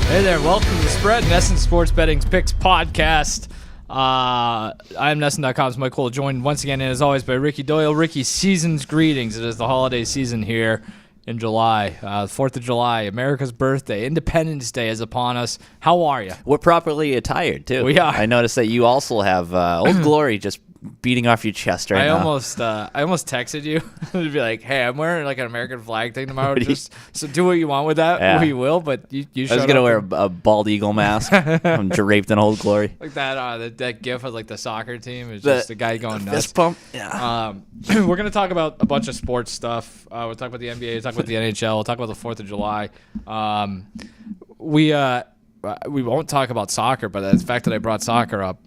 Hey there, welcome to the Spread, Nesson Sports Betting's Picks Podcast. I am Nesson.com's Mike Cole, joined once again, and as always, by Ricky Doyle. Ricky, season's greetings. It is the holiday season here in July. 4th of July, America's birthday, Independence Day is upon us. How are you? We're properly attired, too. We are. I noticed that you also have Old Glory just beating off your chest right now. I almost texted you to be like, hey, I'm wearing like an American flag thing tomorrow. So do what you want with that. Yeah. We will, but you I was going to wear a bald eagle mask. I'm draped in Old Glory. Like that gif of like the soccer team is just a guy going nuts. Fist pump. Yeah. We're going to talk about a bunch of sports stuff. We'll talk about the NBA, we'll talk about the NHL, we'll talk about the 4th of July. We won't talk about soccer, but the fact that I brought soccer up,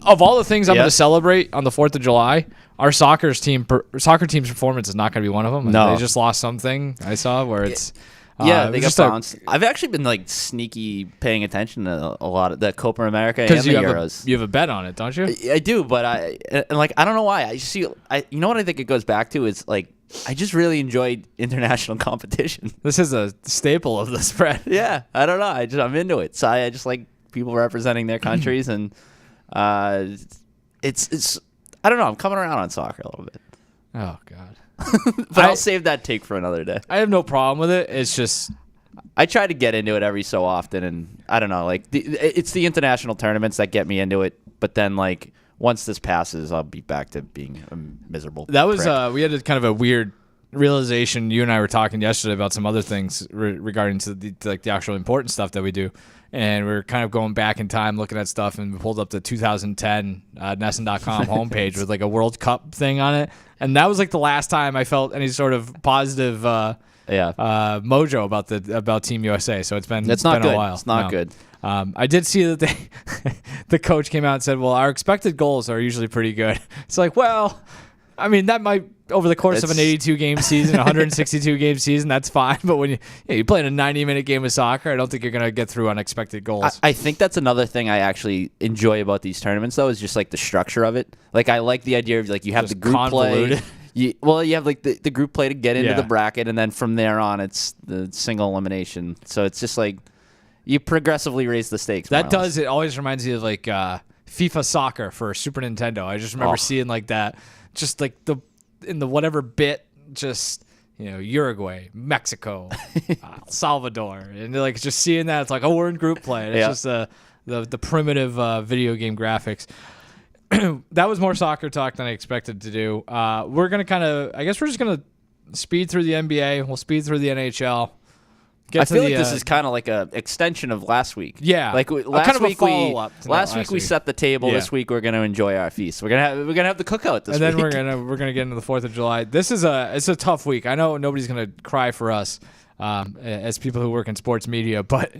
of all the things I'm going to celebrate on the 4th of July, our soccer team's performance is not going to be one of them. No. They just lost something I saw where it's... they got bounced. I've actually been like sneaky paying attention to a lot of the Copa America and the Euros. You have a bet on it, don't you? I do, but I don't know why. You know what I think it goes back to is like I just really enjoyed international competition. This is a staple of the spread. Yeah, I don't know. I'm into it. So I just like people representing their countries, and it's I don't know. I'm coming around on soccer a little bit. Oh God. But I'll save that take for another day. I have no problem with it. It's just I try to get into it every so often, and I don't know, like it's the international tournaments that get me into it. But then, like once this passes, I'll be back to being a miserable. That was prick. We had kind of a weird realization. You and I were talking yesterday about some other things regarding to the actual important stuff that we do, and we are kind of going back in time looking at stuff, and we pulled up the 2010 Nesson.com homepage with like a World Cup thing on it. And that was like the last time I felt any sort of positive mojo about Team USA. So it's been good. a while. It's not good. I did see that the coach came out and said, well, our expected goals are usually pretty good. It's like, well, I mean, that might, over the course of an 82-game season, 162-game season, that's fine. But when you play in a 90-minute game of soccer, I don't think you're going to get through unexpected goals. I think that's another thing I actually enjoy about these tournaments, though, is just like the structure of it. Like I like the idea of like you have just the group convoluted. play. You have like the group play to get into the bracket, and then from there on, it's the single elimination. So it's just like you progressively raise the stakes. That does. It always reminds me of like FIFA Soccer for Super Nintendo. I just remember seeing like that, just like in the whatever bit, just Uruguay, Mexico, Salvador, and like just seeing that, it's like, oh, we're in group play. And it's just the primitive video game graphics. That was more soccer talk than I expected to do. We're gonna we're just gonna speed through the NBA. We'll speed through the NHL. I feel like this is kind of like a extension of last week. Yeah, like last week we set the table. Yeah. This week we're going to enjoy our feast. We're gonna have the cookout this week, and then we're gonna get into the 4th of July. This is it's a tough week. I know nobody's gonna cry for us as people who work in sports media, but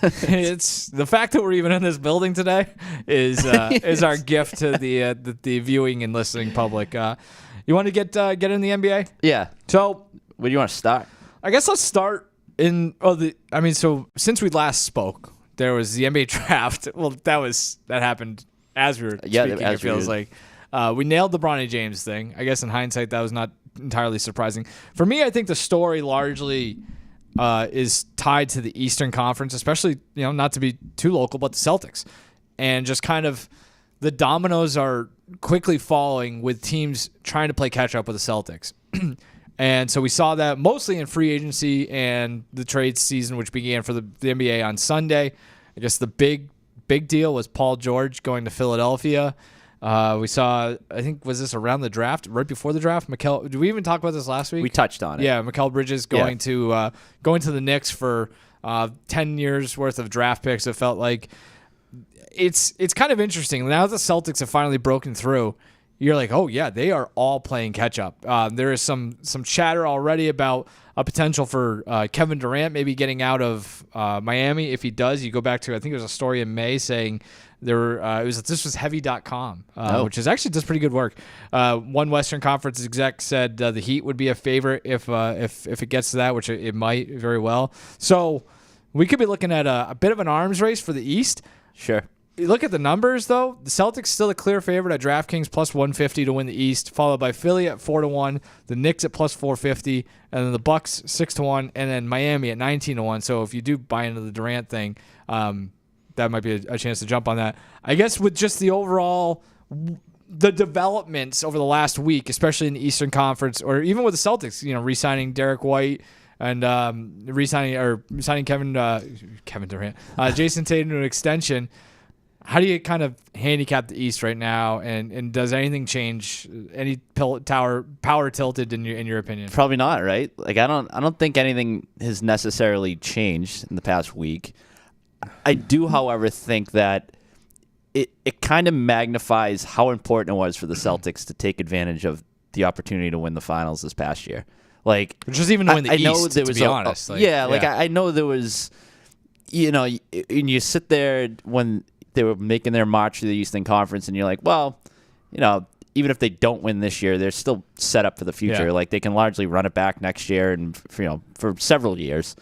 it's the fact that we're even in this building today is our gift to the viewing and listening public. You want to get in the NBA? Yeah. So where do you want to start? I guess let's start. So since we last spoke, there was the NBA draft. Well, that happened as we were speaking. It feels like we nailed the Bronny James thing. I guess in hindsight, that was not entirely surprising. For me, I think the story largely is tied to the Eastern Conference, especially not to be too local, but the Celtics, and just kind of the dominoes are quickly falling with teams trying to play catch up with the Celtics. And so we saw that mostly in free agency and the trade season, which began for the NBA on Sunday. I guess the big deal was Paul George going to Philadelphia. We saw, I think, was this around the draft, right before the draft? Did we even talk about this last week? We touched on it. Yeah, Mikal Bridges going to the Knicks for 10 years worth of draft picks. It felt like it's kind of interesting now that the Celtics have finally broken through. You're like, oh, yeah, they are all playing catch-up. There is some chatter already about a potential for Kevin Durant maybe getting out of Miami. If he does, you go back to, I think there was a story in May saying this was heavy.com, which is actually does pretty good work. One Western Conference exec said the Heat would be a favorite if it gets to that, which it might very well. So we could be looking at a bit of an arms race for the East. Sure. you look at the numbers, though. The Celtics still a clear favorite at DraftKings plus 150 to win the East, followed by Philly at 4-1, the Knicks at plus 450, and then the Bucks 6-1, and then Miami at 19-1. So if you do buy into the Durant thing, that might be a chance to jump on that. I guess with just the overall the developments over the last week, especially in the Eastern Conference, or even with the Celtics, re-signing Derek White and signing Kevin Durant, Jason Tatum to an extension. How do you kind of handicap the East right now, and does anything change? Any power tilted in your opinion? Probably not, right? Like I don't think anything has necessarily changed in the past week. I do, however, think that it kind of magnifies how important it was for the Celtics to take advantage of the opportunity to win the finals this past year. Like just even to win the East, know there to was be honest. I know there was, and you sit there when they were making their march to the Eastern Conference, and you're like, well, even if they don't win this year, they're still set up for the future. Yeah. Like they can largely run it back next year and for several years.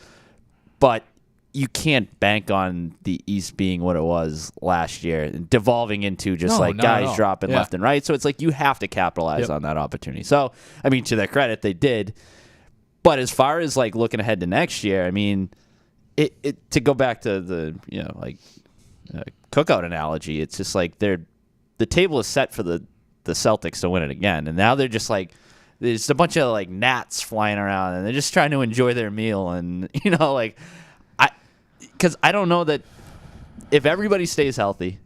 But you can't bank on the East being what it was last year and devolving into just guys dropping left and right. So it's like you have to capitalize on that opportunity. So, I mean, to their credit, they did. But as far as like looking ahead to next year, I mean, it to go back to the cookout analogy, it's just like the table is set for the Celtics to win it again, and now they're just like there's a bunch of like gnats flying around, and they're just trying to enjoy their meal, and because I don't know that if everybody stays healthy,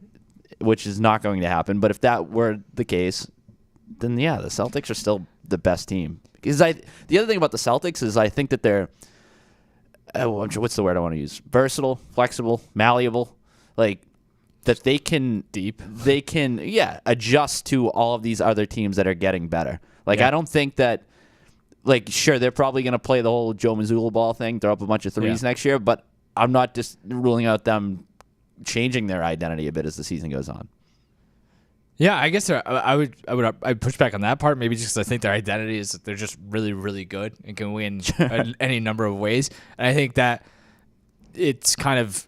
which is not going to happen, but if that were the case, then the Celtics are still the best team. Because the other thing about the Celtics is I think that they're what's the word I want to use? Versatile, flexible, malleable, like. That they can adjust to all of these other teams that are getting better. Like I don't think that sure they're probably going to play the whole Joe Mazzulla ball thing, throw up a bunch of threes next year, but I'm not just ruling out them changing their identity a bit as the season goes on. Yeah, I guess I'd push back on that part, maybe just because I think their identity is that they're just really, really good and can win any number of ways. And I think that it's kind of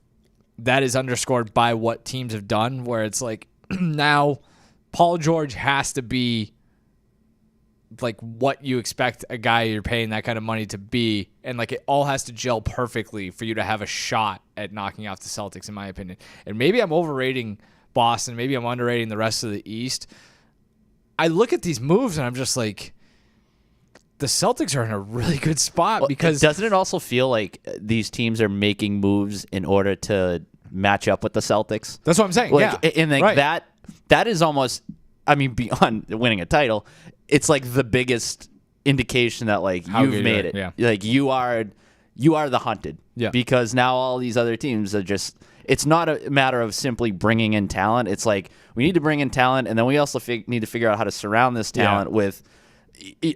that is underscored by what teams have done, where it's like now Paul George has to be like what you expect a guy you're paying that kind of money to be, and like it all has to gel perfectly for you to have a shot at knocking off the Celtics, in my opinion. And maybe I'm overrating Boston, maybe I'm underrating the rest of the East. I look at these moves and I'm just like, the Celtics are in a really good spot because doesn't it also feel like these teams are making moves in order to match up with the Celtics? That's what I'm saying. And that is almost, I mean, beyond winning a title, it's like the biggest indication that like you've made it. Yeah. Like you are the hunted. Yeah. Because now all these other teams are just. It's not a matter of simply bringing in talent. It's like we need to bring in talent, and then we also need to figure out how to surround this talent with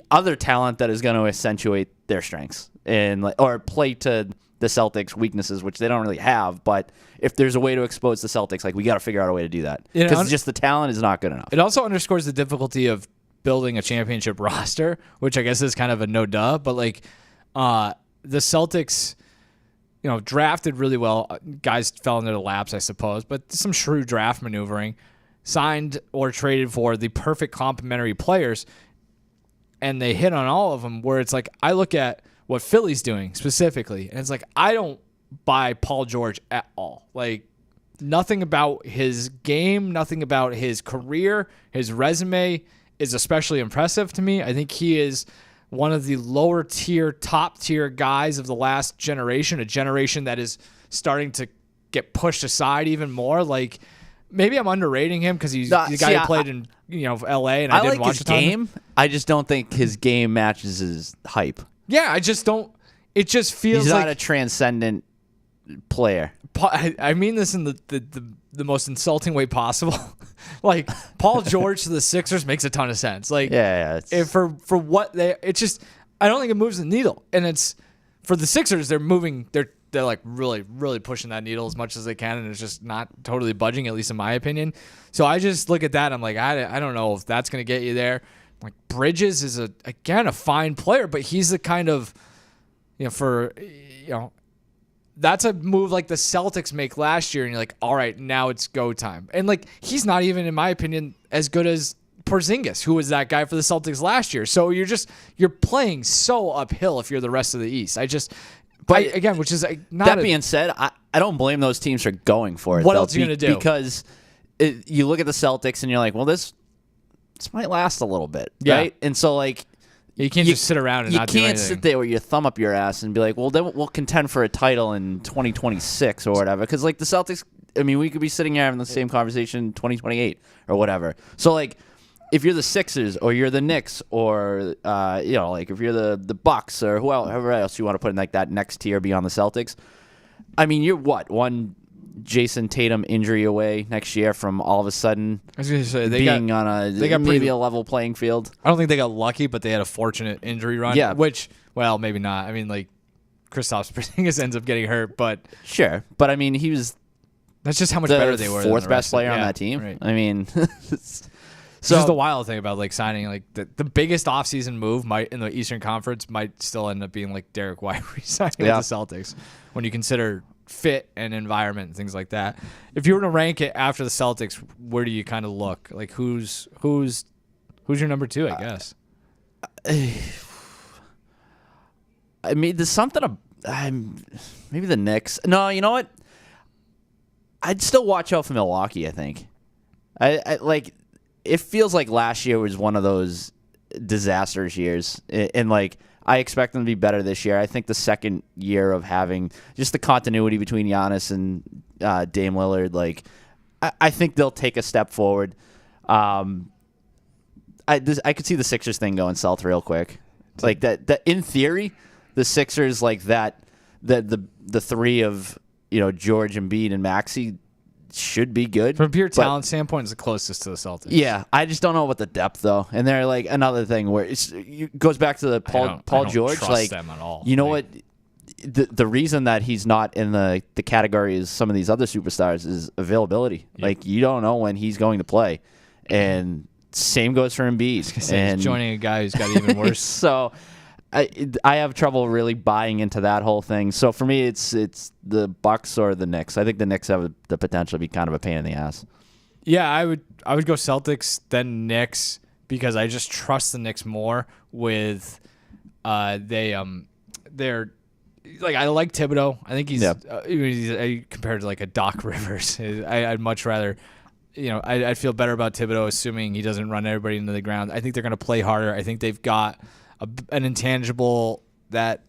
other talent that is going to accentuate their strengths and or play to the Celtics' weaknesses, which they don't really have. But if there's a way to expose the Celtics, like we got to figure out a way to do that because just the talent is not good enough. It also underscores the difficulty of building a championship roster, which I guess is kind of a no duh. But like the Celtics, drafted really well. Guys fell into their laps, I suppose, but some shrewd draft maneuvering, signed or traded for the perfect complementary players. And they hit on all of them, where it's like I look at what Philly's doing specifically, and it's like I don't buy Paul George at all. Like nothing about his game, nothing about his career, his resume is especially impressive to me. I think he is one of the lower tier, top tier guys of the last generation, a generation that is starting to get pushed aside even more. Like maybe I'm underrating him because he's the guy who played in L.A. and I didn't like watch his game. I just don't think his game matches his hype. Yeah, I just don't. It just feels he's like not a transcendent player. I mean this in the most insulting way possible. Like Paul George to the Sixers makes a ton of sense. Like for what it's just I don't think it moves the needle. And it's for the Sixers they're like really, really pushing that needle as much as they can, and it's just not totally budging, at least in my opinion. So I just look at that and I'm like, I don't know if that's gonna get you there. Like Bridges is a that's a move like the Celtics make last year, and you're like, all right, now it's go time. And like, he's not even, in my opinion, as good as Porzingis, who was that guy for the Celtics last year. So you're playing so uphill if you're the rest of the East. Again, which is not. That being said, I don't blame those teams for going for it. What else are you going to do? Because you look at the Celtics and you're like, well, this might last a little bit, yeah. right? And so like. You can't just sit around and not do anything. You can't sit there with your thumb up your ass and be like, well, then we'll contend for a title in 2026 or whatever. Because, like, the Celtics, I mean, we could be sitting here having the same conversation in 2028 or whatever. So, like, if you're the Sixers or you're the Knicks or, like, if you're the Bucks or whoever else you want to put in, like, that next tier beyond the Celtics, I mean, you're what? One Jason Tatum injury away next year from all of a sudden being on a level playing field. I don't think they got lucky, but they had a fortunate injury run. Yeah. Which, well, maybe not. I mean, like, Kristaps Porzingis ends up getting hurt, but sure. But I mean, he was that's just how much better they were. Fourth best player on that team. Right. I mean, so just the wild thing about like signing like the biggest offseason move in the Eastern Conference might still end up being like Derek White resigning with the Celtics when you consider fit and environment and things like that. If you were to rank it after the Celtics, where do you kind of look? Like who's your number two, I guess? I mean, there's something maybe the Knicks. No, you know what? I'd still watch out for Milwaukee, I think. I like it feels like last year was one of those disastrous years, and like I expect them to be better this year. I think the second year of having just the continuity between Giannis and Dame Lillard, like I think they'll take a step forward. I could see the Sixers thing going south real quick. Like that in theory, the Sixers like that the three of George, Embiid, and Maxey should be good. From a pure talent standpoint, it's the closest to the Celtics. Yeah, I just don't know about the depth though. And they're like another thing where it goes back to the Paul George. Trust like them at all. You know what? The reason that he's not in the category as some of these other superstars is availability. Yep. Like you don't know when he's going to play, and same goes for Embiid. And he's joining a guy who's got it even worse. So I have trouble really buying into that whole thing. So for me, it's the Bucks or the Knicks. I think the Knicks have the potential to be kind of a pain in the ass. Yeah, I would go Celtics then Knicks because I just trust the Knicks more with they're like I like Thibodeau. I think he's compared to like a Doc Rivers. I'd much rather. I'd feel better about Thibodeau assuming he doesn't run everybody into the ground. I think they're going to play harder. I think they've got an intangible that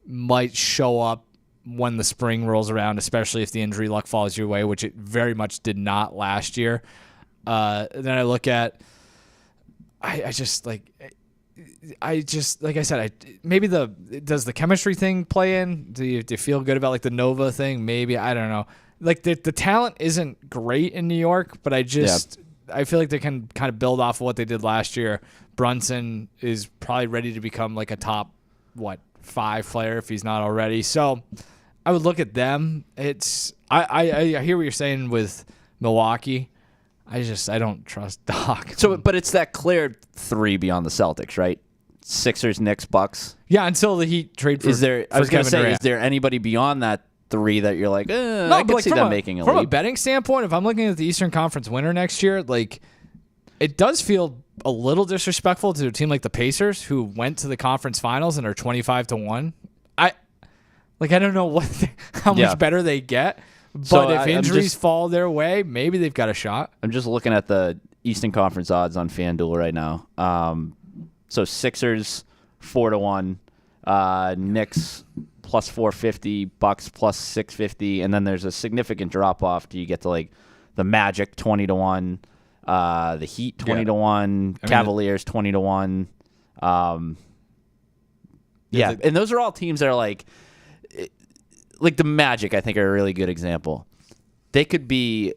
might show up when the spring rolls around, especially if the injury luck falls your way, which it very much did not last year. Then I look at, like I said, maybe does the chemistry thing play in? Do you feel good about like the Nova thing? Maybe, I don't know. Like the talent isn't great in New York, but I feel like they can kind of build off of what they did last year. Brunson is probably ready to become like a top 5 player if he's not already. So I would look at them. I hear what you're saying with Milwaukee. I don't trust Doc. So, but it's that clear 3 beyond the Celtics, right? Sixers, Knicks, Bucks. Yeah, until the Heat trade for. I was going to say, is there anybody beyond that 3 that you're like, I can see them making a leap? From a betting standpoint, if I'm looking at the Eastern Conference winner next year, like it does feel a little disrespectful to a team like the Pacers who went to the conference finals and are 25-1. I don't know how much better they get, but if injuries fall their way, maybe they've got a shot. I'm just looking at the Eastern Conference odds on FanDuel right now. So Sixers 4-1, Knicks plus 450, Bucks plus 650, and then there's a significant drop off till you get to like the Magic 20-1. The Heat 20-1, Cavaliers 20-1. And those are all teams that are like the Magic. I think are a really good example. They could be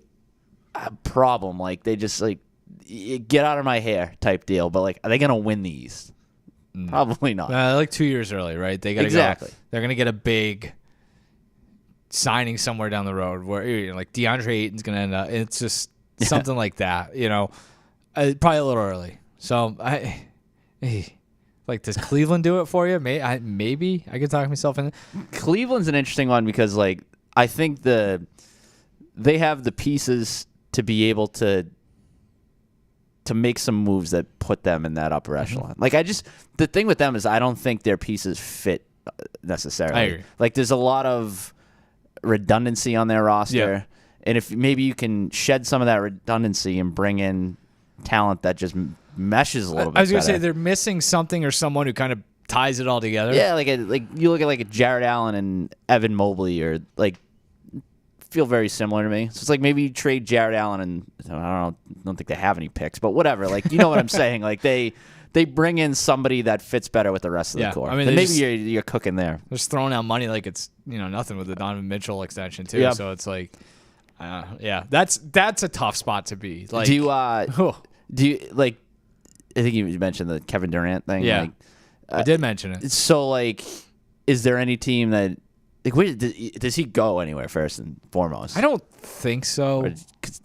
a problem. Like they just like get out of my hair type deal. But like, are they gonna win the East? Probably not. Like 2 years early, right? They got exactly. They're gonna get a big signing somewhere down the road where like DeAndre Ayton's gonna end up. It's just. Something like that, probably a little early. So Like, does Cleveland do it for you? Maybe I could talk myself in. Cleveland's an interesting one because, like, I think they have the pieces to be able to make some moves that put them in that upper echelon. Like, the thing with them is I don't think their pieces fit necessarily. I agree. Like, there's a lot of redundancy on their roster. Yeah. And if maybe you can shed some of that redundancy and bring in talent that just meshes a little bit. I was going to better. say they're missing something or someone who kind of ties it all together. Yeah, like you look at like a Jared Allen and Evan Mobley, or like feel very similar to me. So it's like maybe you trade Jared Allen, and I don't think they have any picks, but whatever. Like, you know what I'm saying? Like they bring in somebody that fits better with the rest of the core. I mean, maybe you're cooking there. They're just throwing out money like it's nothing with the Donovan Mitchell extension too. Yep. So it's like, that's a tough spot to be. Like, do you like? I think you mentioned the Kevin Durant thing. Yeah, like, I did mention it. So, like, is there any team that, like, does he go anywhere first and foremost? I don't think so.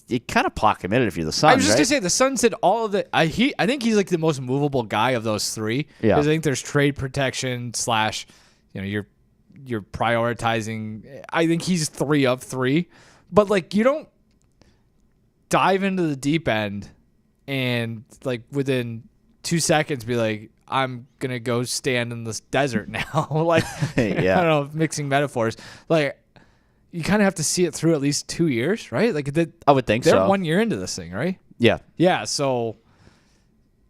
You kind of pot committed if you're the Suns. I was just gonna say the Suns did all of the. I think he's like the most movable guy of those three. Yeah, because I think there's trade protection / you're prioritizing. I think he's 3 of 3, but like you don't dive into the deep end and like within 2 seconds be like, I'm going to go stand in this desert now. Like, yeah. I don't know, mixing metaphors. Like, you kind of have to see it through at least 2 years, right? Like, I would think so. They're 1 year into this thing, right? Yeah. Yeah, so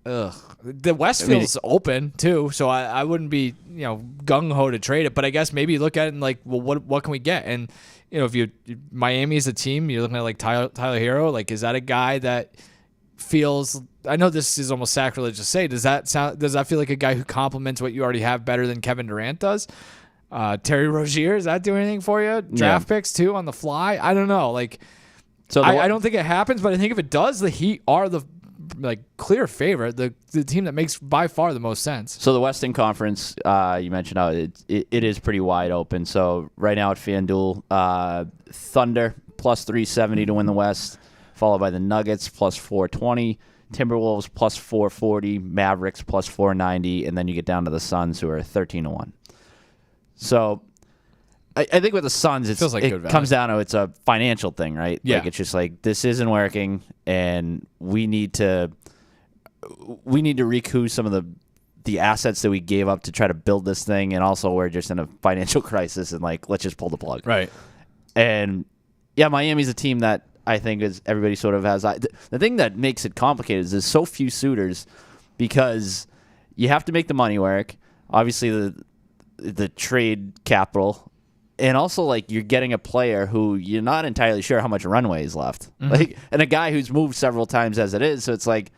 the West feels open, too, so I wouldn't be, gung-ho to trade it, but I guess maybe you look at it and, like, well, what can we get? And, if Miami is a team, you're looking at, like, Tyler Hero, like, is that a guy that feels, I know this is almost sacrilegious to say, does that feel like a guy who complements what you already have better than Kevin Durant does? Terry Rozier, does that do anything for you? Draft picks too on the fly? I don't know. Like, so I don't think it happens, but I think if it does, the Heat are the clear favorite, the team that makes by far the most sense. So the Western Conference, you mentioned how it is pretty wide open. So right now at FanDuel, Thunder plus 370 to win the West, followed by the Nuggets plus 420, Timberwolves plus 440, Mavericks plus 490, and then you get down to the Suns, who are 13-1. So I think with the Suns, it comes down to it's a financial thing, right? Yeah. Like, it's just like, this isn't working, and we need to recoup some of the assets that we gave up to try to build this thing, and also we're just in a financial crisis, and like, let's just pull the plug. Right. And yeah, Miami's a team that I think is everybody sort of has. The thing that makes it complicated is there's so few suitors, because you have to make the money work. Obviously, the trade capital, and also like you're getting a player who you're not entirely sure how much runway is left. Mm-hmm. Like, and a guy who's moved several times as it is. So it's like,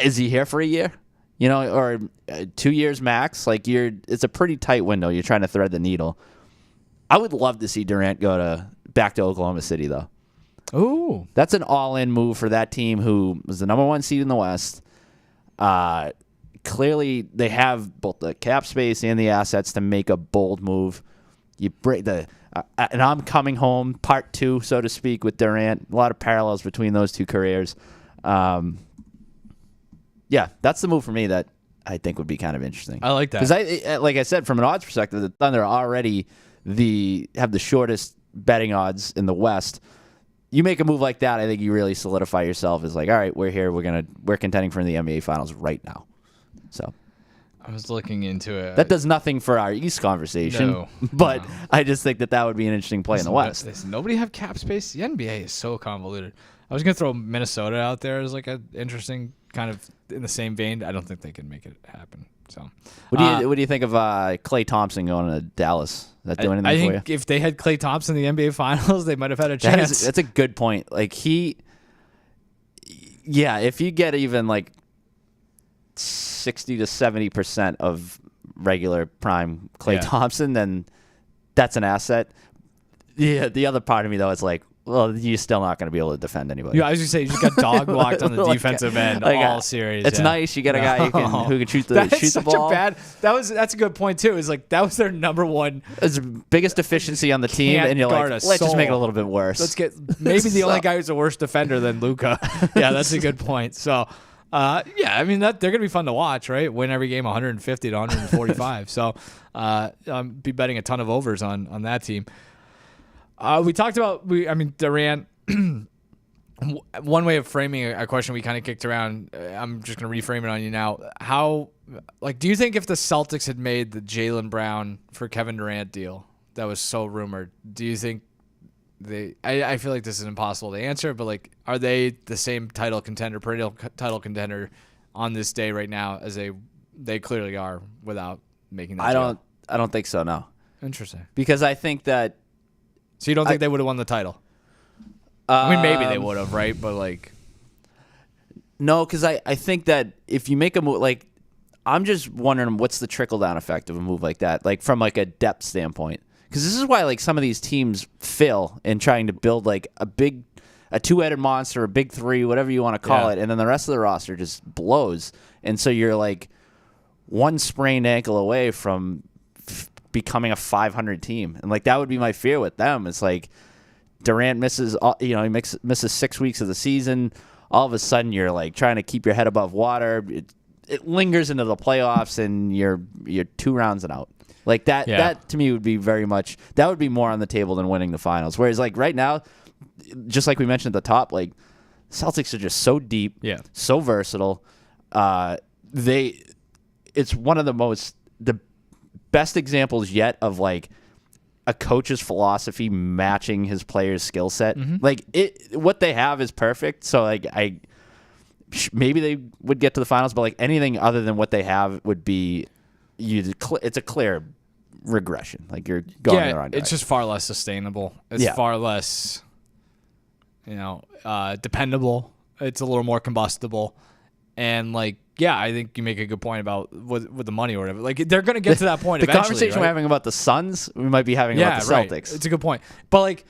is he here for a year? Or 2 years max? Like, it's a pretty tight window. You're trying to thread the needle. I would love to see Durant go back to Oklahoma City, though. Ooh. That's an all-in move for that team who was the number 1 seed in the West. Clearly, they have both the cap space and the assets to make a bold move. You break and I'm coming home, part 2, so to speak, with Durant. A lot of parallels between those two careers. Yeah, that's the move for me that I think would be kind of interesting. I like that. Because like I said, from an odds perspective, the Thunder already have the shortest betting odds in the West. You make a move like that, I think you really solidify yourself as like, all right, we're here, we're contending for the NBA Finals right now. So I was looking into it. That does nothing for our East conversation, but no. I just think that would be an interesting play in the West. Does nobody have cap space? The NBA is so convoluted. I was going to throw Minnesota out there as like an interesting kind of in the same vein. I don't think they can make it happen. So, what do you think of Klay Thompson going to Dallas? Does that do anything for you? I think if they had Klay Thompson in the NBA Finals, they might have had a chance. That's a good point. Like if you get even like 60 to 70% of regular prime Klay Thompson, then that's an asset. Yeah, the other part of me though is like, well, you're still not going to be able to defend anybody. Yeah, I was going to say, you just got dog walked on the defensive end all series. It's nice. You got a guy who can shoot the ball. That's a good point, too. Is like, that was their number one. It's the biggest deficiency on the team, and you're like, let's just make it a little bit worse. Let's get maybe the only guy who's a worse defender than Luka. Yeah, that's a good point. So, Yeah, I mean they're gonna be fun to watch, right? Win every game 150 to 145. So, be betting a ton of overs on that team. We talked about Durant. One way of framing a question we kind of kicked around. I'm just gonna reframe it on you now. How, do you think if the Celtics had made the Jaylen Brown for Kevin Durant deal that was so rumored, do you think I feel like this is impossible to answer, but are they the same perennial title contender on this day right now as they clearly are without making that deal? I don't think so, no. Interesting. Because I think that. So you don't think they would have won the title? I mean, maybe they would have, right? But no, because I think that if you make a move, I'm just wondering what's the trickle down effect of a move like that, from a depth standpoint. Because this is why some of these teams fail in trying to build a two-headed monster, a big three, whatever you want to call it, and then the rest of the roster just blows. And so you're one sprained ankle away from becoming a 500 team, and that would be my fear with them. It's Durant misses, he misses 6 weeks of the season. All of a sudden, you're trying to keep your head above water. It lingers into the playoffs, and you're 2 rounds and out. That to me would be that would be more on the table than winning the finals. Whereas right now, just like we mentioned at the top, Celtics are just so deep, so versatile. It's one of the best examples yet of a coach's philosophy matching his player's skill set. Mm-hmm. What they have is perfect. So maybe they would get to the finals, but anything other than what they have would be it's a clear regression. You're going in the wrong direction. It's just far less sustainable. It's far less, dependable. It's a little more combustible, and I think you make a good point about with the money or whatever. They're going to get to that point the eventually. The conversation we're having about the Suns, we might be having about the Celtics. Right. It's a good point. But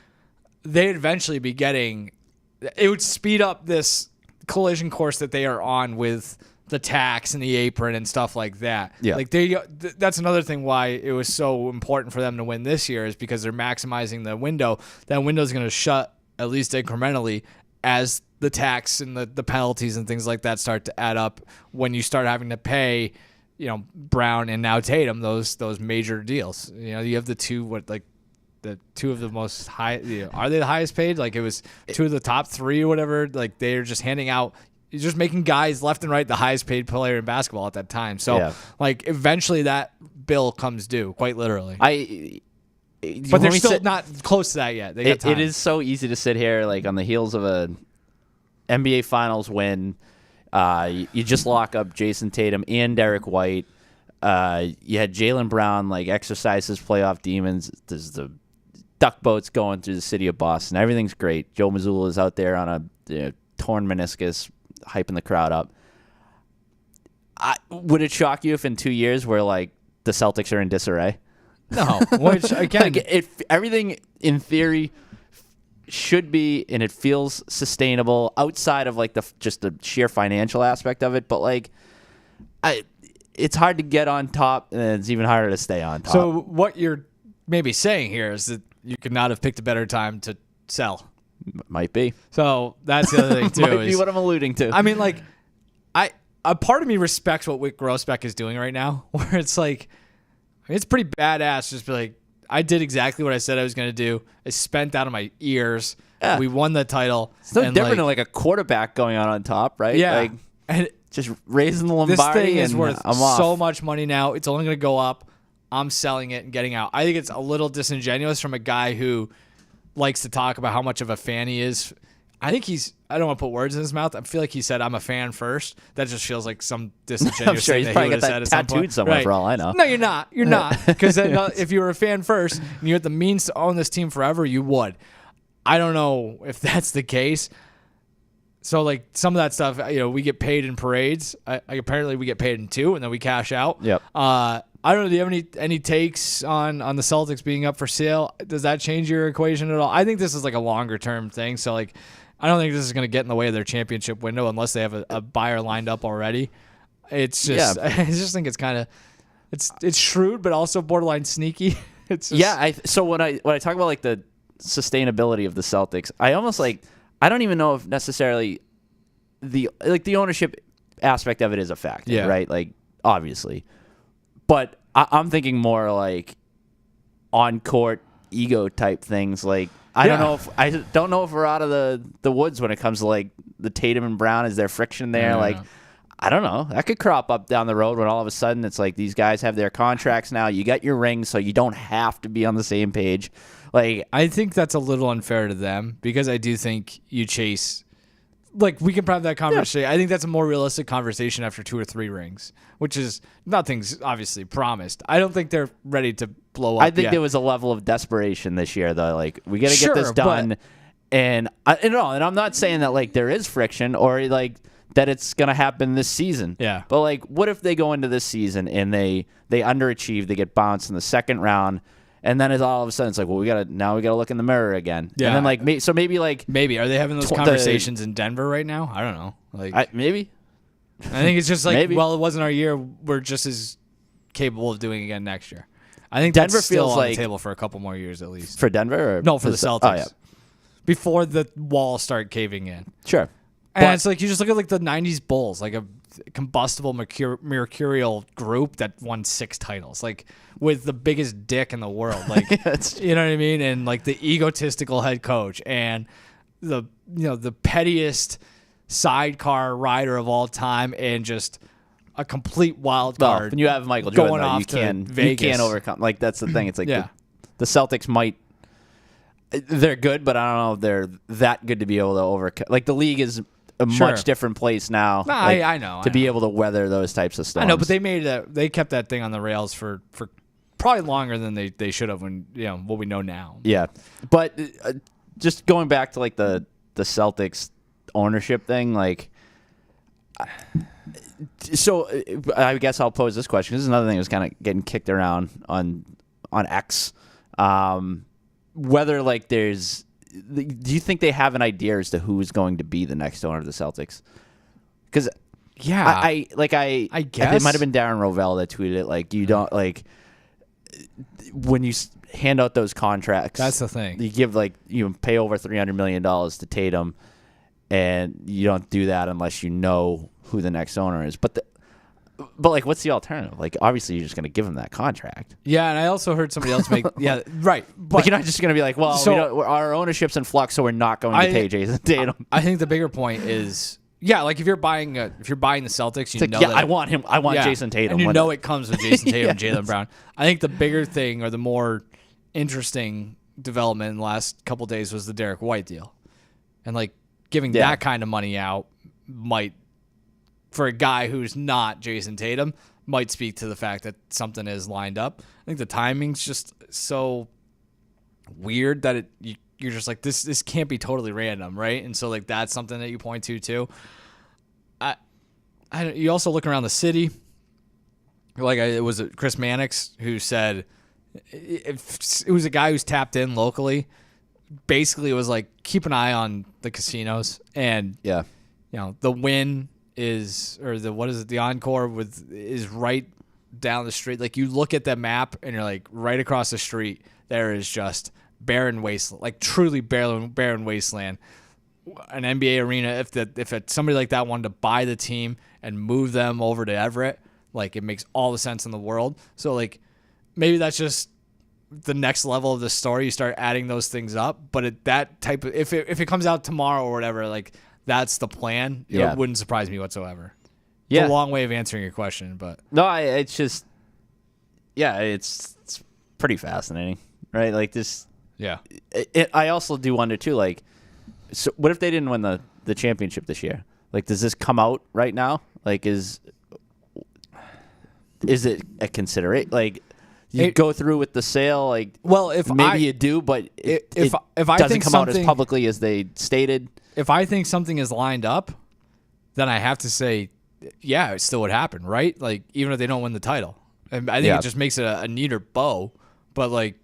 they'd eventually be getting – it would speed up this collision course that they are on with the tax and the apron and stuff like that. Yeah. That's another thing why it was so important for them to win this year, is because they're maximizing the window. That window is going to shut at least incrementally as the tax and the penalties and things like that start to add up when you start having to pay, Brown and now Tatum those major deals. You have the two the two of the most high. Are they the highest paid? It was two of the top 3 or whatever. They're just handing out. You're just making guys left and right the highest paid player in basketball at that time. So eventually that bill comes due, quite literally. But they're still not close to that yet. They got time. It is so easy to sit here on the heels of a NBA Finals win. You just lock up Jason Tatum and Derek White. You had Jaylen Brown exercise his playoff demons. There's the duck boats going through the city of Boston. Everything's great. Joe Mazzulla is out there on a torn meniscus, hyping the crowd up. Would it shock you if in 2 years we're the Celtics are in disarray? No, which again, everything in theory should be, and it feels sustainable outside of just the sheer financial aspect of it. But it's hard to get on top, and it's even harder to stay on top. So what you're maybe saying here is that you could not have picked a better time to sell. Might be. So that's the other thing too. Might be what I'm alluding to. I mean, a part of me respects what Wick Grossbeck is doing right now, where it's it's pretty badass. Just be I did exactly what I said I was going to do. I spent out of my ears. Yeah. We won the title. It's no different than a quarterback going on top, right? Yeah. And just raising the Lombardi. This thing is worth so much money now. It's only going to go up. I'm selling it and getting out. I think it's a little disingenuous from a guy who likes to talk about how much of a fan he is. I think I don't want to put words in his mouth. I feel like he said, "I'm a fan first." That just feels like some disingenuous I'm sure thing he's that he probably would have said at some point. Tattooed somewhere, for all I know. No, you're not. You're not. Because if you were a fan first and you had the means to own this team forever, you would. I don't know if that's the case. So some of that stuff, we get paid in parades. Apparently we get paid in 2, and then we cash out. Yep. I don't know. Do you have any takes on the Celtics being up for sale? Does that change your equation at all? I think this is a longer term thing. So I don't think this is going to get in the way of their championship window unless they have a buyer lined up already. It's just I just think it's kind of it's shrewd but also borderline sneaky. It's just, so when I talk about the sustainability of the Celtics, I almost I don't even know if necessarily the ownership aspect of it is a factor, Yeah. right? Like, obviously. But I'm thinking more like on-court ego type things. Like, I don't know if we're out of the woods when it comes to like the Tatum and Brown. Is there friction there? Yeah. Like, I don't know. That could crop up down the road when all of a sudden it's like these guys have their contracts now. You got your rings, so you don't have to be on the same page. Like, I think that's a little unfair to them because I do think you chase. Like, we can have that conversation. Yeah. I think that's a more realistic conversation after 2 or 3 rings, which is nothing's obviously promised. I don't think they're ready to blow up. I think there was a level of desperation this year, though. Like, we got to get this done. And I'm not saying that like there is friction or like that it's going to happen this season. Yeah. But like, what if they go into this season and they underachieve, they get bounced in the second round, and then it's all of a sudden it's like, well, we got to look in the mirror again. Yeah. And then like maybe are they having those conversations in Denver right now? I don't know. Like maybe. I think it's just like well, it wasn't our year. We're just as capable of doing it again next year. I think Denver that's still feels on like the table for a couple more years at least. For Denver? Or no, for the Celtics. Oh, yeah. Before the walls start caving in. Sure. And it's like you just look at like the 90s Bulls, like a combustible mercurial group that won 6 titles, like with the biggest dick in the world. Like, you know what I mean? And like the egotistical head coach and the pettiest sidecar rider of all time and just a complete wild card. Well, when you have Michael Jordan, going off you Vegas. can't overcome. Like, that's the thing. It's like yeah. the Celtics might. They're good, but I don't know if they're that good to be able to overcome. Like, the league is a much different place now. Nah, like, I know. To be able to weather those types of storms. I know, but they kept that thing on the rails for probably longer than they should have when, what we know now. Yeah. But just going back to, like, the Celtics ownership thing, like, so I guess I'll pose this question. This is another thing that's kind of getting kicked around on X. Whether like do you think they have an idea as to who's going to be the next owner of the Celtics? Because I guess it might have been Darren Rovell that tweeted it. Like, you don't like when you hand out those contracts. That's the thing. You give you pay over $300 million to Tatum, and you don't do that unless you know who the next owner is. But like, what's the alternative? Like, obviously, you're just going to give him that contract. Yeah, and I also heard somebody else make right. But like, you're not just going to be like, well, our ownership's in flux, so we're not going to pay Jason Tatum. I think the bigger point is, like if you're buying the Celtics, I want him. I want Jason Tatum, and it comes with Jason Tatum and Jaylen Brown. I think the bigger thing or the more interesting development in the last couple of days was the Derek White deal, and like giving that kind of money out might. For a guy who's not Jason Tatum, might speak to the fact that something is lined up. I think the timing's just so weird that you're just like, this can't be totally random, right? And so like that's something that you point to too. You also look around the city. Like it was Chris Mannix who said it was a guy who's tapped in locally. Basically, it was like keep an eye on the casinos and the Wynn. The Encore is right down the street. Like, you look at the map and you're like, right across the street there is just barren wasteland, like truly barren wasteland. An NBA arena. If somebody like that wanted to buy the team and move them over to Everett, like, it makes all the sense in the world. So like maybe that's just the next level of the story. You start adding those things up, but if it comes out tomorrow or whatever, like. That's the plan. It wouldn't surprise me whatsoever. Yeah. It's a long way of answering your question, but no, it's just, it's pretty fascinating, right? Like this. Yeah. I also do wonder too, like, so what if they didn't win the championship this year? Like, does this come out right now? Like, is it a considerate? Like, you go through with the sale, like, well, if maybe you do, but it doesn't come out as publicly as they stated. If I think something is lined up, then I have to say, it still would happen, right? Like, even if they don't win the title. And I think it just makes it a neater bow. But, like,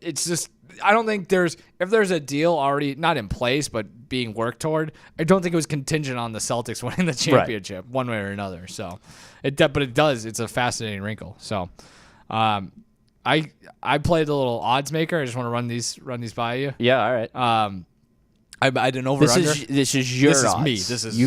it's just, I don't think if there's a deal already, not in place, but being worked toward, I don't think it was contingent on the Celtics winning the championship one way or another. So, but it does. It's a fascinating wrinkle. So, I played a little odds maker. I just want to run these by you. Yeah, all right. I did an over-under. This is your odds. Me. This is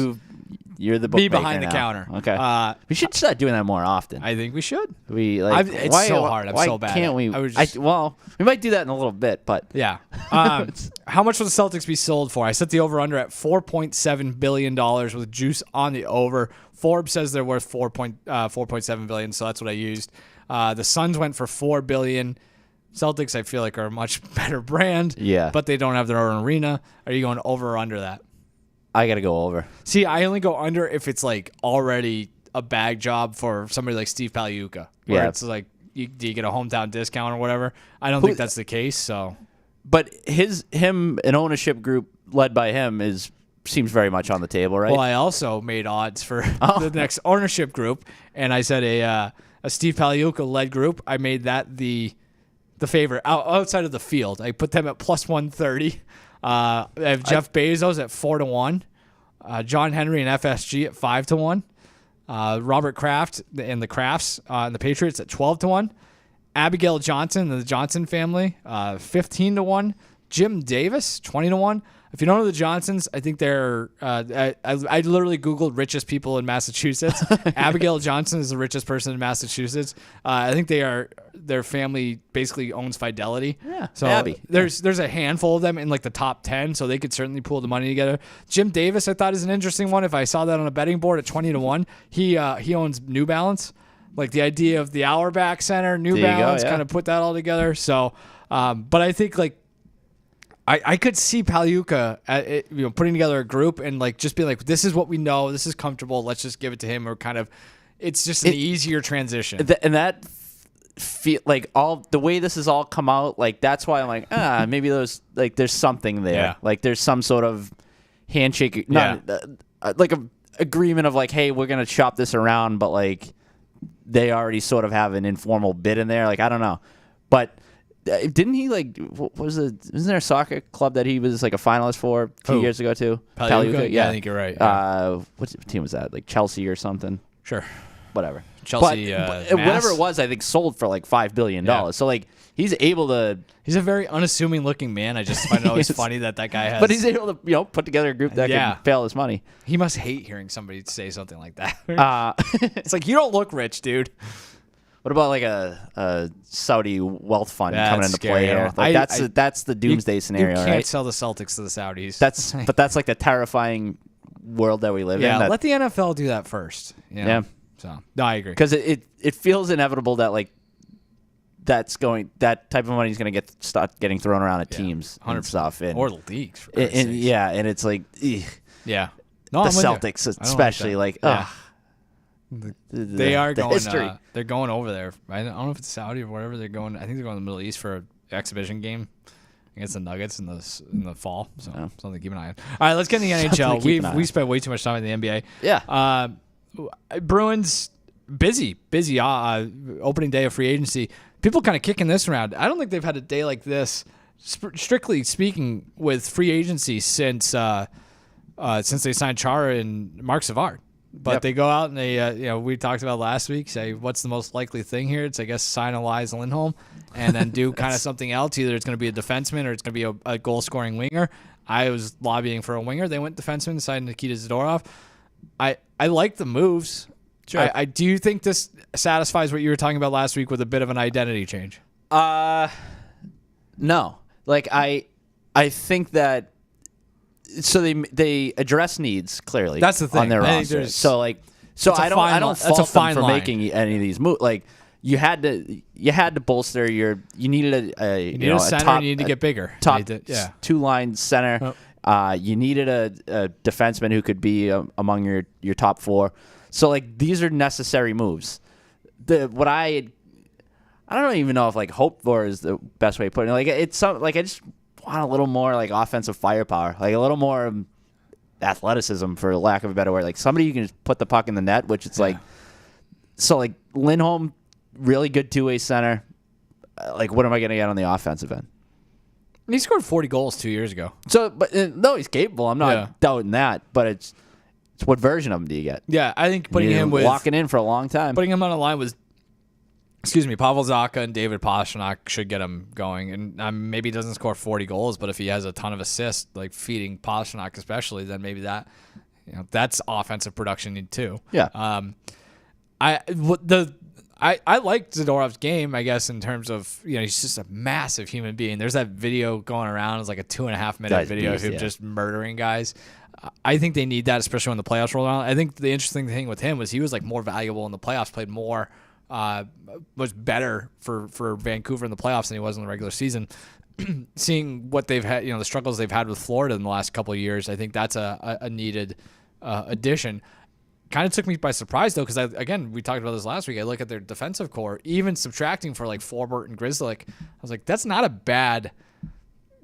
You're the be bookmaker behind the now. counter. Okay. We should start doing that more often. I think we should. It's so hard. I'm so bad. Why can't we? We might do that in a little bit, but yeah. How much will the Celtics be sold for? I set the over/under at $4.7 billion with juice on the over. Forbes says they're worth $4.7 billion, so that's what I used. The Suns went for $4 billion. Celtics, I feel like, are a much better brand. Yeah. But they don't have their own arena. Are you going over or under that? I got to go over. See, I only go under if it's like already a bag job for somebody like Steve Paliuca. Where it's like, do you get a hometown discount or whatever? I don't think that's the case. So, but an ownership group led by him seems very much on the table, right? Well, I also made odds for the next ownership group, and I said a Steve Paliuca led group. I made that the favorite outside of the field. I put them at plus 130. I have Jeff Bezos at 4-1, John Henry and FSG at 5-1, Robert Kraft and the Crafts and the Patriots at 12-1, Abigail Johnson and the Johnson family 15-1, Jim Davis 20-1. If you don't know the Johnsons, I think they're. I literally Googled richest people in Massachusetts. Abigail Johnson is the richest person in Massachusetts. I think their family basically owns Fidelity. Yeah. So Abby. There's a handful of them in like the top 10, so they could certainly pull the money together. Jim Davis, I thought, is an interesting one. If I saw that on a betting board at 20-1, he owns New Balance. Like the idea of the Auerbach Center, New Balance, kind of put that all together. So, but I think like. I could see Paliuca putting together a group and like just being like, this is what we know, this is comfortable, let's just give it to him, or kind of, it's just an easier transition. And that feel like all the way this has all come out, like that's why I'm like, maybe there's something there, like there's some sort of handshake, like a agreement of like, hey, we're gonna shop this around, but like they already sort of have an informal bid in there, like I don't know, but. Didn't he isn't there a soccer club that he was like a finalist for a few years ago too? Paliuca? Yeah, I think you're right. Yeah. What team was that? Like Chelsea or something? Sure. Whatever. Chelsea, but whatever it was, I think sold for like $5 billion. Yeah. So like he's able to. He's a very unassuming looking man. I just find it always funny that guy has. But he's able to put together a group that can pay all this money. He must hate hearing somebody say something like that. It's like, you don't look rich, dude. What about like a Saudi wealth fund coming into play here? Like that's the doomsday scenario, right? You can't sell the Celtics to the Saudis. But that's like the terrifying world that we live in. Yeah, let the NFL do that first. Yeah. So no, I agree. Because it feels inevitable that like that type of money is going to start getting thrown around at teams and stuff, or the leagues. And it's like, yeah, no, the Celtics especially they are going. They're going over there. I don't know if it's Saudi or whatever. They're going. I think they're going to the Middle East for an exhibition game against the Nuggets in the fall. So something to keep an eye on. All right, let's get in the NHL. We spent way too much time in the NBA. Yeah. Bruins busy. Opening day of free agency. People kind of kicking this around. I don't think they've had a day like this, strictly speaking, with free agency since they signed Chara and Mark Savard. But they go out and they, we talked about last week, say, what's the most likely thing here? It's, I guess, sign Elias Lindholm and then do kind of something else. Either it's going to be a defenseman or it's going to be a goal-scoring winger. I was lobbying for a winger. They went defenseman, signed Nikita Zadorov. I like the moves. Sure. I do you think this satisfies what you were talking about last week with a bit of an identity change? No. Like, I think that so they address needs clearly. That's the thing on their roster. So I don't fault them for making any of these moves. Like you had to bolster you needed a center. Top, you need to get bigger. Top 2-line center. You needed a defenseman who could be among your top 4. So like these are necessary moves. I don't even know if like hope for is the best way to put it. Like it's some like I just want a little more like offensive firepower, like a little more athleticism, for lack of a better word. Like somebody you can just put the puck in the net, which it's like. So like Lindholm, really good 2-way center. Like what am I going to get on the offensive end? He scored 40 goals 2 years ago. So, but no, he's capable. I'm not doubting that, but it's what version of him do you get? Yeah, I think putting him with walking in for a long time, putting him on a line with. Pavel Zacha and David Pastrnak should get him going. And maybe he doesn't score 40 goals, but if he has a ton of assists, like feeding Pastrnak especially, then maybe that that's offensive production too. Yeah. I like Zadorov's game, I guess, in terms of, he's just a massive human being. There's that video going around. It's like a 2.5 minute video of him just murdering guys. I think they need that, especially when the playoffs roll around. I think the interesting thing with him was he was like more valuable in the playoffs, played more, was better for Vancouver in the playoffs than he was in the regular season. Seeing what they've had, the struggles they've had with Florida in the last couple of years, I think that's a needed addition. Kind of took me by surprise, though, because, again, we talked about this last week. I look at their defensive core, even subtracting for, like, Forbort and Grzelcyk. I was like, that's not a bad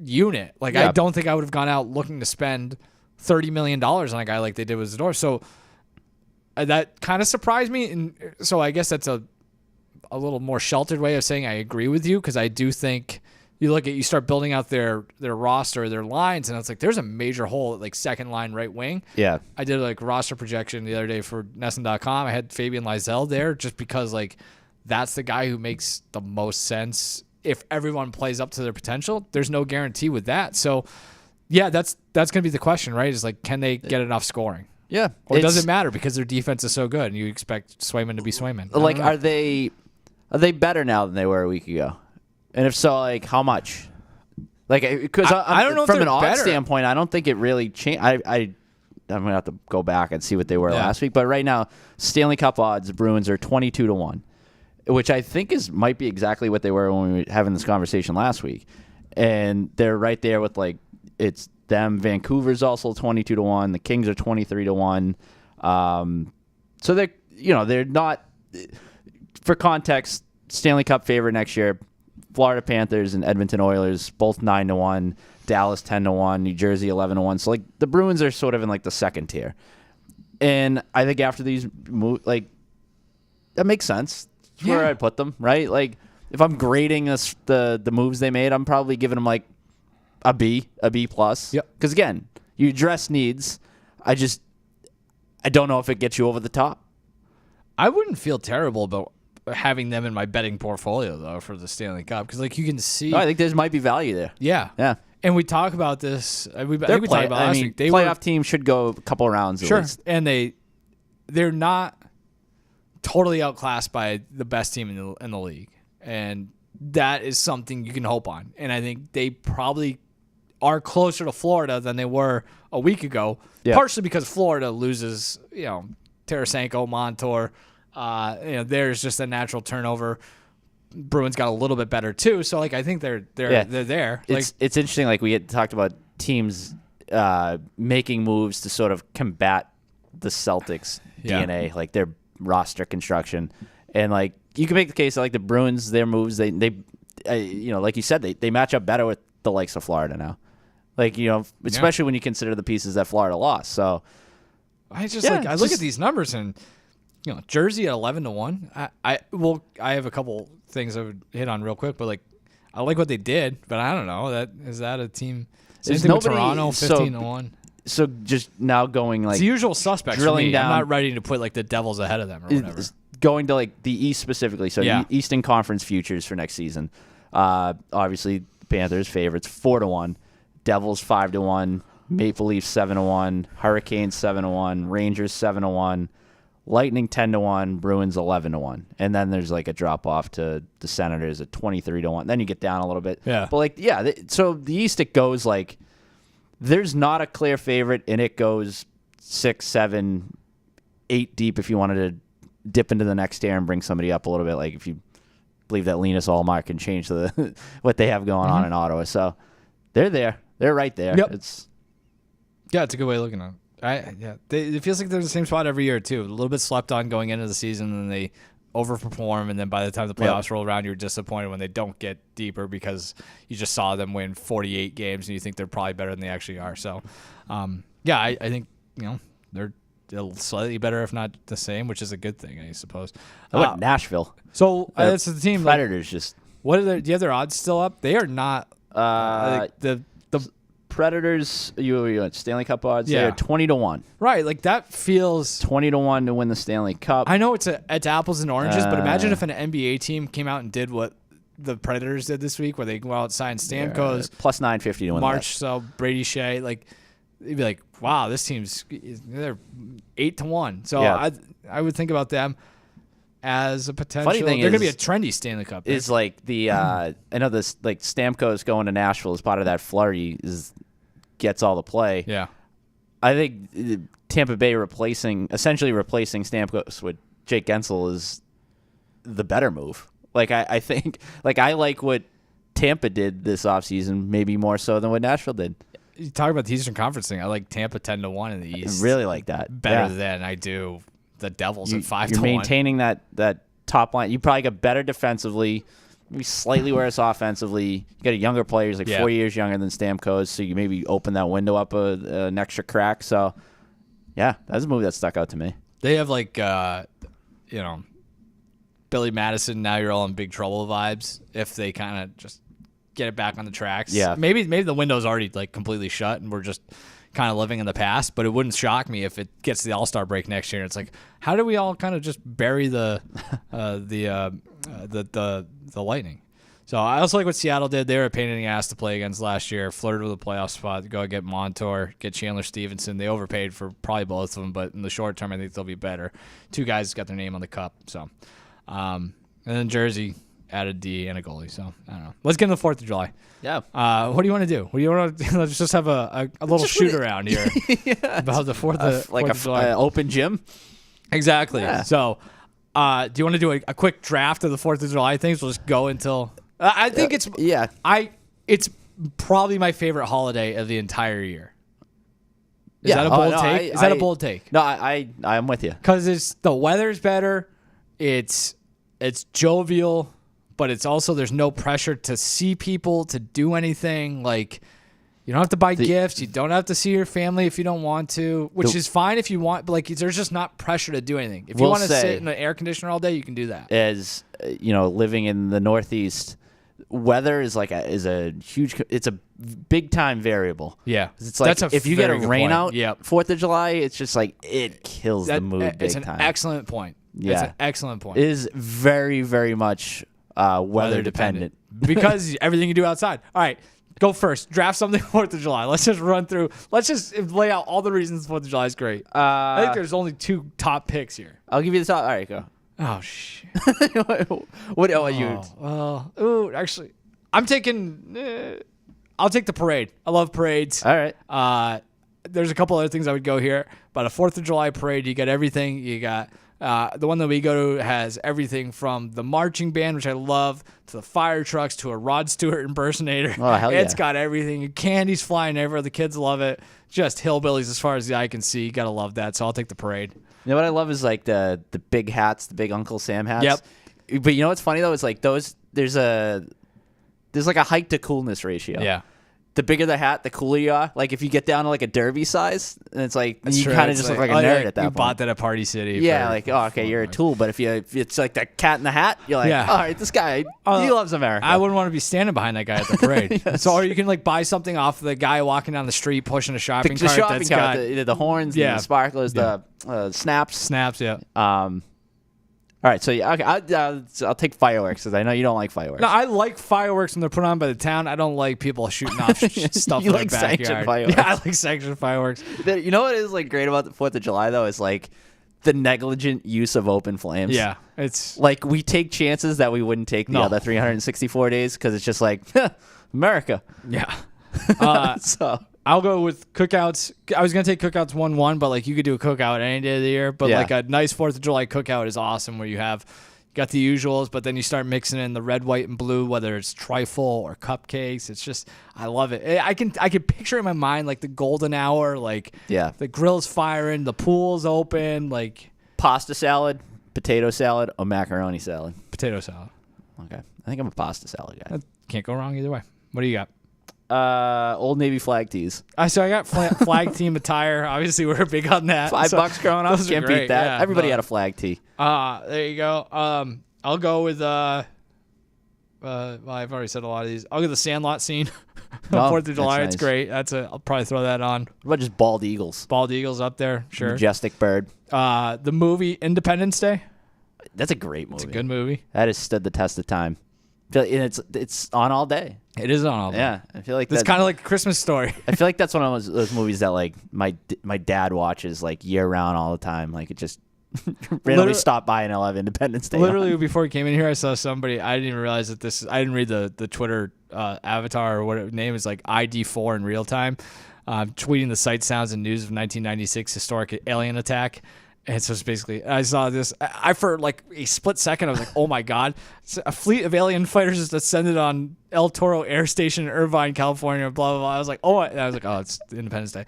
unit. Like, I don't think I would have gone out looking to spend $30 million on a guy like they did with Zadorov. So that kind of surprised me. And so I guess that's a little more sheltered way of saying I agree with you, because I do think you start building out their roster, their lines, and it's like there's a major hole at like second line right wing. Yeah. I did like roster projection the other day for NESN.com. I had Fabian Lysell there just because like that's the guy who makes the most sense if everyone plays up to their potential. There's no guarantee with that. So yeah, that's going to be the question, right? Is like, can they get enough scoring? Yeah. Or does it matter because their defense is so good and you expect Swayman to be Swayman? Like, are they better now than they were a week ago? And if so, like, how much? Like, because I don't know from if an odds better. standpoint, I don't think it really changed. I'm gonna have to go back and see what they were last week. But right now, Stanley Cup odds, the Bruins are 22-1, which I think might be exactly what they were when we were having this conversation last week. And they're right there with like it's them. Vancouver's also 22-1. The Kings are 23-1. So they're not. For context, Stanley Cup favorite next year. Florida Panthers and Edmonton Oilers both 9-1, Dallas 10-1, New Jersey 11-1. So like the Bruins are sort of in like the second tier, and I think after these moves, like that makes sense. That's where I'd put them, right? like if I'm grading the moves they made, I'm probably giving them like a B plus. Yep. Because again, you address needs. I don't know if it gets you over the top. I wouldn't feel terrible about having them in my betting portfolio though for the Stanley Cup, because like you can see, I think there might be value there. Yeah. And we talk about this. I think we talked about last week. Playoff team should go a couple of rounds. Sure, at least. And they're not totally outclassed by the best team in the league, and that is something you can hope on. And I think they probably are closer to Florida than they were a week ago, partially because Florida loses, Tarasenko, Montour. There's just a natural turnover. Bruins got a little bit better too, so like I think they're there. It's interesting. Like we had talked about teams making moves to sort of combat the Celtics DNA, like their roster construction, and like you can make the case that like the Bruins, their moves, they like you said, they match up better with the likes of Florida now. Like especially when you consider the pieces that Florida lost. So I look at these numbers and. Jersey at 11-1. I have a couple things I would hit on real quick, but like I like what they did, but I don't know is that a team. Same thing with Toronto 15-1. So just now going like it's the usual suspects. Drilling down. I'm not ready to put like the Devils ahead of them or whatever. Going to like the East specifically. So Eastern Conference futures for next season. Obviously Panthers favorites 4-1, Devils 5-1, Maple Leafs 7-1, Hurricanes 7-1, Rangers 7-1. Lightning 10-1, Bruins 11-1, and then there's like a drop off to the Senators at 23-1. Then you get down a little bit, But so the East it goes like there's not a clear favorite, and it goes 6, 7, 8 deep if you wanted to dip into the next tier and bring somebody up a little bit. Like if you believe that Linus Ullmark can change what they have going on in Ottawa, so they're there, they're right there. Yep. It's a good way of looking at it. It feels like they're in the same spot every year too. A little bit slept on going into the season, and they overperform, and then by the time the playoffs roll around, you're disappointed when they don't get deeper because you just saw them win 48 games, and you think they're probably better than they actually are. So, I think they're slightly better, if not the same, which is a good thing, I suppose. How about Nashville? So that's the team. Predators just. What are do you have their odds still up? They are not. The Predators, you Stanley Cup odds. They're 20-1. Right, like that feels 20-1 to win the Stanley Cup. I know it's apples and oranges, but imagine if an NBA team came out and did what the Predators did this week, where they go out and sign Stamkos plus 950 to win. March, so Brady Shea, like you'd be like, wow, this team's they're 8-1. So I would think about them as a potential. Funny thing they're going to be a trendy Stanley Cup. Is like the I know this like Stamkos going to Nashville as part of that flurry gets all the play. Yeah, I think Tampa Bay essentially replacing Stamkos with Jake Gensel is the better move. Like I think like I like what Tampa did this offseason maybe more so than what Nashville did. You talk about the Eastern Conference thing. I like Tampa 10-1 in the East. I really like that. Better than I do the Devils at 5-1. You're maintaining that top line. You probably got better defensively, maybe slightly worse offensively. You got a younger player, he's like 4 years younger than Stamkos, so you maybe open that window up an extra crack. So, yeah, that's a movie that stuck out to me. They have like, Billy Madison, now you're all in big trouble vibes if they kind of just get it back on the tracks. Yeah. Maybe the window's already like completely shut and we're just kind of living in the past, but it wouldn't shock me if it gets to the All-Star break next year. It's like, how do we all kind of just bury the Lightning? So I also like what Seattle did. They were a pain in the ass to play against last year, flirted with a playoff spot, go get Montour, get Chandler Stevenson. They overpaid for probably both of them, but in the short term, I think they'll be better. Two guys got their name on the cup. So, and then Jersey added D and a goalie. So I don't know. Let's get into the 4th of July. Yeah. What do you want to do? What do you want to? Let's just have a little shoot around here about the 4th of July. Open gym. Exactly. Yeah. So, do you want to do a quick draft of the 4th of July things? We'll just go until. I think it's probably my favorite holiday of the entire year. Is that a bold take? Is that a bold take? No, I'm with you. Because the weather's better. It's jovial, but it's also there's no pressure to see people, to do anything. Like, you don't have to buy gifts. You don't have to see your family if you don't want to, which is fine if you want. But like, there's just not pressure to do anything. If you want to sit in an air conditioner all day, you can do that. As living in the Northeast, weather is a huge. It's a big time variable. Yeah, it's like if you get a rain out, 4th of July, it's just like it kills the mood. It's big an time. excellent point. Yeah, it's an excellent point. It is very, very much weather dependent because everything you do outside. All right, go first. Draft something 4th of July. Let's just run through. Let's just lay out all the reasons 4th of July is great. I think there's only 2 top picks here. I'll give you the top. All right, go. Oh shit. What are you? Well, actually, I'm taking. I'll take the parade. I love parades. All right. There's a couple other things I would go here, but a 4th of July parade, you get everything. You got. The one that we go to has everything from the marching band, which I love, to the fire trucks, to a Rod Stewart impersonator. Oh, hell yeah. It's got everything. Candy's flying everywhere. The kids love it. Just hillbillies as far as the eye can see. You got to love that. So I'll take the parade. You know what I love is like the big hats, the big Uncle Sam hats. Yep. But you know what's funny though? It's like there's like a height to coolness ratio. Yeah. The bigger the hat, the cooler you are. Like if you get down to like a derby size, and it's like you kind of just look like a nerd at that point. You bought that at Party City. Yeah, you're a tool. But if it's like the cat in the hat, you're like, all right, this guy, he loves America. I wouldn't want to be standing behind that guy at the parade. Yes. So, or you can like buy something off the guy walking down the street pushing a shopping cart. The shopping cart, the horns, the sparklers, the snaps. Snaps, yeah. All right, so okay, I'll take fireworks because I know you don't like fireworks. No, I like fireworks when they're put on by the town. I don't like people shooting off stuff in their backyard. Sanctioned fireworks. Yeah, I like sanctioned fireworks. You know what is like great about the 4th of July though is like the negligent use of open flames. Yeah, it's like we take chances that we wouldn't take the other 364 days because it's just like America. Yeah. So. I'll go with cookouts. I was going to take cookouts 1-1, but like you could do a cookout any day of the year. But like a nice 4th of July cookout is awesome where you got the usuals, but then you start mixing in the red, white, and blue, whether it's trifle or cupcakes. It's just, I love it. I can picture it in my mind, like the golden hour, like the grill's firing, the pool's open, like pasta salad, potato salad, or macaroni salad. Potato salad. Okay. I think I'm a pasta salad guy. Can't go wrong either way. What do you got? Old Navy flag tees. So I got flag team attire. Obviously, we're big on that. $5 growing up. Can't beat that. Yeah, everybody had a flag tee. There you go. I'll go with well, I've already said a lot of these. I'll go with the Sandlot scene. 4th of July. Nice. It's great. I'll probably throw that on. What about just bald eagles? Bald eagles up there. Sure. Majestic bird. The movie Independence Day. That's a great movie. It's a good movie. That has stood the test of time. And it's on all day. It is on all of them. Yeah, I feel like it's kind of like a Christmas Story. I feel like that's one of those movies that like my dad watches like year round all the time. Like it just randomly stopped by and I'll have Independence Day. Literally before we came in here, I saw somebody. I didn't even realize that this. I didn't read the Twitter avatar or what it name is, like ID4 in real time, tweeting the sight, sounds, and news of 1996 historic alien attack. And so it's basically, I saw this. I for like a split second, I was like, "Oh my god!" So a fleet of alien fighters has descended on El Toro Air Station in Irvine, California. Blah blah blah. I was like, "Oh!" And I was like, "Oh, it's Independence Day."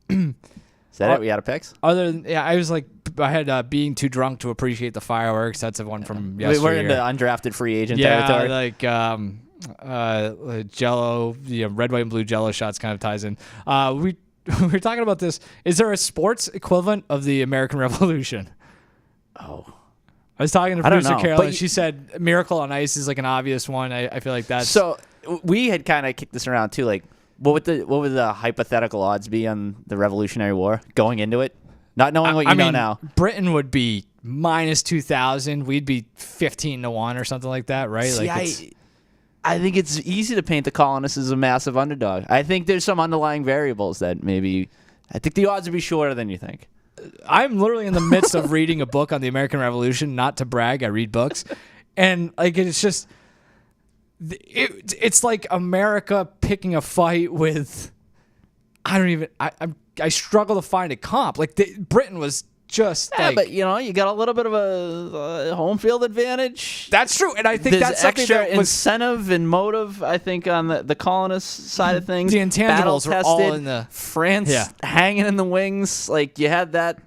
Is that it? We out of picks? Other than I was like, I had being too drunk to appreciate the fireworks. That's the one from yesterday. We're into undrafted free agent territory. Like Jello, red, white, and blue Jello shots kind of ties in. We were talking about this. Is there a sports equivalent of the American Revolution? Oh, I was talking to producer Carol, and she said Miracle on Ice is like an obvious one. I feel like that's so. We had kind of kicked this around too. Like, what would the hypothetical odds be on the Revolutionary War going into it? Not knowing what you know now. Britain would be minus 2,000. We'd be 15-1 or something like that, right? See, like I think it's easy to paint the colonists as a massive underdog. I think there's some underlying variables that maybe. I think the odds would be shorter than you think. I'm literally in the midst of reading a book on the American Revolution. Not to brag, I read books, and like it's just. It's like America picking a fight with. I struggle to find a comp. Like Britain was just but you got a little bit of a home field advantage. That's true, and I think there's that's something extra that was, incentive and motive. I think on the colonist side of things, the intangibles are all in the France hanging in the wings. Like you had that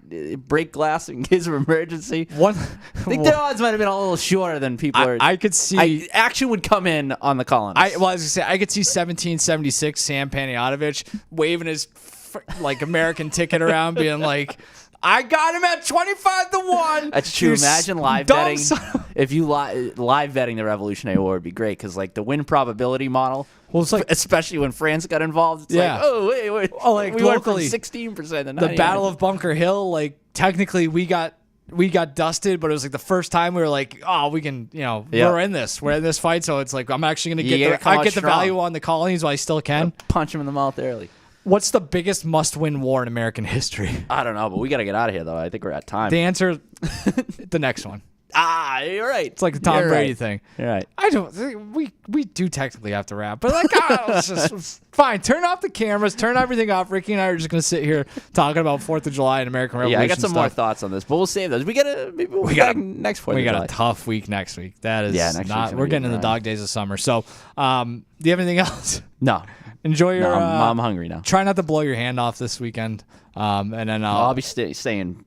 break glass in case of emergency. I think the odds might have been a little shorter than people are. I could see action would come in on the colonists. I was gonna say I could see 1776 Sam Panayotovich waving his like American ticket around, being like, I got him at 25-1. That's true. Imagine live betting. If you live betting the Revolutionary War would be great because like the win probability model. Well, it's like especially when France got involved. It's like, oh wait. Oh, like we locally, went from 16% to 99%. The Battle of Bunker Hill. Like technically, we got dusted, but it was like the first time we were like, oh, we can, we're in this fight. So it's like I'm actually gonna get the value on the colonies while I still can. Punch them in the mouth early. What's the biggest must-win war in American history? I don't know, but we got to get out of here, though. I think we're at time. The answer, the next one. You're right. It's like the Tom Brady thing. You're right. I don't. We do technically have to wrap, but like, it's fine. Turn off the cameras. Turn everything off. Ricky and I are just gonna sit here talking about 4th of July and American Revolution. Yeah, I got some more thoughts on this, but we'll save those. We got next 4th. We got a tough week next week. That is next not. We're getting in the dog days of summer. So, do you have anything else? No. Enjoy your. I'm hungry now. Try not to blow your hand off this weekend, and then I'll be staying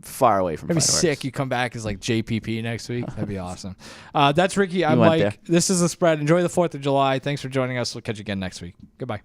far away from. Maybe sick. You come back as like JPP next week. That'd be awesome. That's Ricky. I'm Mike. This is The Spread. Enjoy the 4th of July. Thanks for joining us. We'll catch you again next week. Goodbye.